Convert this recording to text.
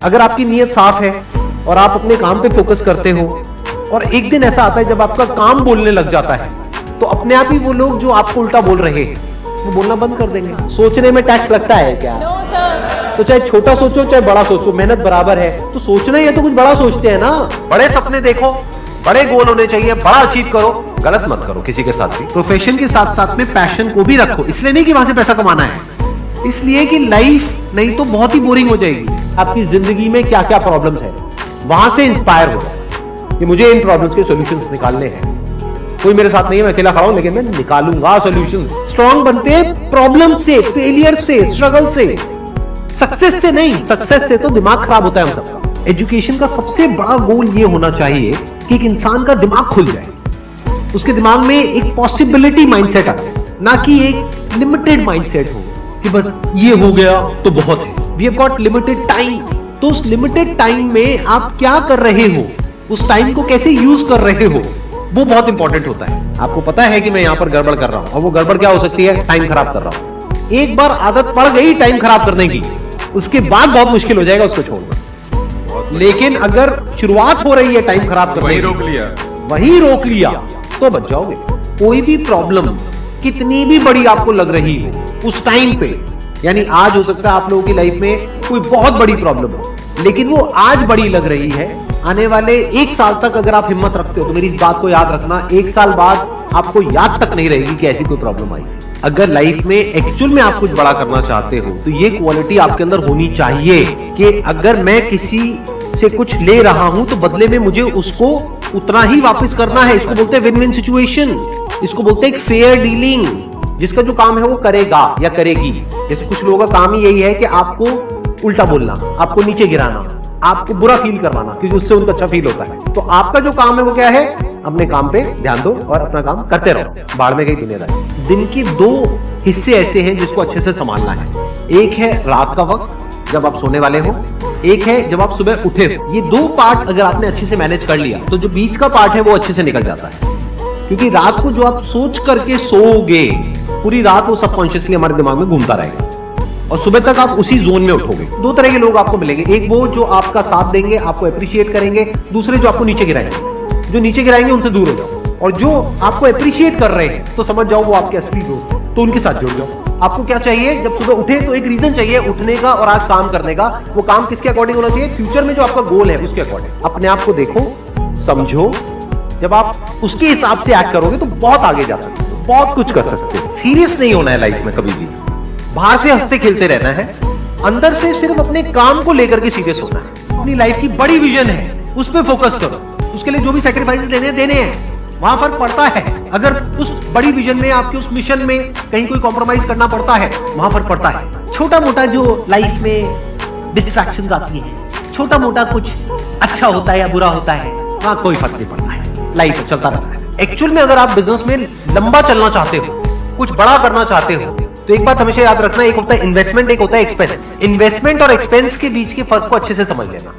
अगर आपकी नीयत साफ है और आप अपने काम पे फोकस करते हो और एक दिन ऐसा आता है जब आपका काम बोलने लग जाता है तो अपने आप ही वो लोग जो आपको उल्टा बोल रहे हैं वो बोलना बंद कर देंगे। सोचने में टैक्स लगता है क्या? No sir. तो चाहे छोटा सोचो चाहे बड़ा सोचो, मेहनत बराबर है। तो सोचना ही है तो कुछ बड़ा सोचते हैं ना। बड़े सपने देखो, बड़े गोल होने चाहिए, बड़ा अचीव करो, गलत मत करो किसी के साथ भी। प्रोफेशन के साथ साथ में पैशन को भी रखो। इसलिए नहीं कि वहां से पैसा कमाना है, इसलिए कि लाइफ नहीं तो बहुत ही बोरिंग हो जाएगी। आपकी जिंदगी में क्या क्या प्रॉब्लम्स है वहां से इंस्पायर हो कि मुझे इन प्रॉब्लम्स के सॉल्यूशंस निकालने हैं। कोई मेरे साथ नहीं है, मैं अकेला खड़ा हूं, लेकिन मैं निकालूंगा सॉल्यूशन। स्ट्रांग बनते हैं प्रॉब्लम से, फेलियर से, स्ट्रगल से, सक्सेस से नहीं। सक्सेस से तो दिमाग खराब होता है हम सबका। एजुकेशन का सबसे बड़ा गोल ये होना चाहिए कि एक इंसान का दिमाग खुल जाए, उसके दिमाग में एक पॉसिबिलिटी माइंडसेट आए, ना कि एक लिमिटेड माइंडसेट हो कि बस ये हो गया तो बहुत है। We have got limited time. तो उस लिमिटेड टाइम में आप क्या कर रहे हो, उस टाइम को कैसे यूज कर रहे हो, वो बहुत इंपॉर्टेंट होता है। आपको पता है कि मैं यहां पर गड़बड़ कर रहा हूं, और वो गड़बड़ क्या हो सकती है? टाइम खराब कर रहा हूं। एक बार आदत पड़ गई टाइम खराब करने की, उसके बाद बहुत मुश्किल हो जाएगा उसको छोड़ना। लेकिन अगर शुरुआत हो रही है टाइम खराब करने की, वही रोक लिया तो बच जाओगे। कोई भी प्रॉब्लम कितनी भी बड़ी आपको लग रही हो उस टाइम पे, यानी आज हो सकता है आप लोगों की लाइफ में कोई बहुत बड़ी प्रॉब्लम हो, लेकिन वो आज बड़ी लग रही है, आने वाले 1 साल तक अगर आप हिम्मत रखते हो तो मेरी इस बात को याद रखना, 1 साल बाद आपको याद तक नहीं रहेगी कि ऐसी कोई प्रॉब्लम आई थी। अगर लाइफ में एक्चुअल में आप कुछ बड़ा करना चाहते हो तो ये क्वालिटी आपके अंदर होनी चाहिए कि अगर मैं किसी से कुछ ले रहा हूं तो बदले में मुझे उसको उतना ही वापस करना है। इसको बोलते हैं विन विन सिचुएशन, इसको बोलते हैं फेयर डीलिंग। जिसका जो काम है वो करेगा या करेगी। जैसे कुछ लोगों का काम ही यही है कि आपको उल्टा बोलना, आपको नीचे गिराना, आपको बुरा फील करवाना, क्योंकि उससे उनको अच्छा फील होता है। तो आपका जो काम है वो क्या है? अपने काम पे ध्यान दो और अपना काम करते रहो, बाहर में कहीं दुनियादारी। दिन के 2 हिस्से ऐसे हैं जिसको अच्छे से संभालना है। एक है रात का वक्त जब आप सोने वाले हो, एक है जब आप सुबह उठे हो। ये 2 पार्ट अगर आपने अच्छे से मैनेज कर लिया तो जो बीच का पार्ट है वो अच्छे से निकल जाता है। क्योंकि रात को जो आप सोच करके सोओगे, पूरी रात वो सबकॉन्शियसली हमारे दिमाग में घूमता रहेगा और सुबह तक आप उसी जोन में उठोगे। 2 तरह के लोग आपको मिलेंगे, एक वो जो आपका साथ देंगे, आपको अप्रिशिएट करेंगे, दूसरे जो आपको नीचे गिराएंगे। जो नीचे गिराएंगे उनसे दूर हो जाओ, और जो आपको अप्रिशिएट कर रहे हैं तो समझ जाओ वो आपके असली दोस्त हैं, तो उनके साथ जुड़ जाओ। आपको क्या चाहिए? जब सुबह उठे तो एक रीजन चाहिए उठने का और आज काम करने का। वो काम किसके अकॉर्डिंग होना चाहिए? फ्यूचर में जो आपका गोल है उसके अकॉर्डिंग। अपने आप को देखो, समझो। जब आप उसके हिसाब से एक्ट करोगे तो बहुत आगे जा सकते हो, बहुत कुछ कर सकते हो। सीरियस नहीं होना है लाइफ में कभी भी। बाहर से हंसते खेलते रहना है, अंदर से सिर्फ अपने काम को लेकर के सीरियस होना है। अपनी लाइफ की बड़ी विजन है, उस पर फोकस करो। उसके लिए जो भी सैक्रिफाइस देने हैं वहां फर्क पड़ता है। अगर उस बड़ी विजन में, आपके उस मिशन में कहीं कोई कॉम्प्रोमाइज करना पड़ता है, वहां फर्क पड़ता है। छोटा मोटा जो लाइफ में डिस्ट्रैक्शंस आती हैं, छोटा मोटा कुछ अच्छा होता है या बुरा होता है, वहां कोई फर्क नहीं पड़ता है। लाइफ चलता रहता है। एक्चुअल में अगर आप बिजनेस में लंबा चलना चाहते हो, कुछ बड़ा करना चाहते हो, तो एक बात हमेशा याद रखना, एक होता है इन्वेस्टमेंट, एक होता है एक्सपेंस। इन्वेस्टमेंट और एक्सपेंस के बीच के फर्क को अच्छे से समझ लेना।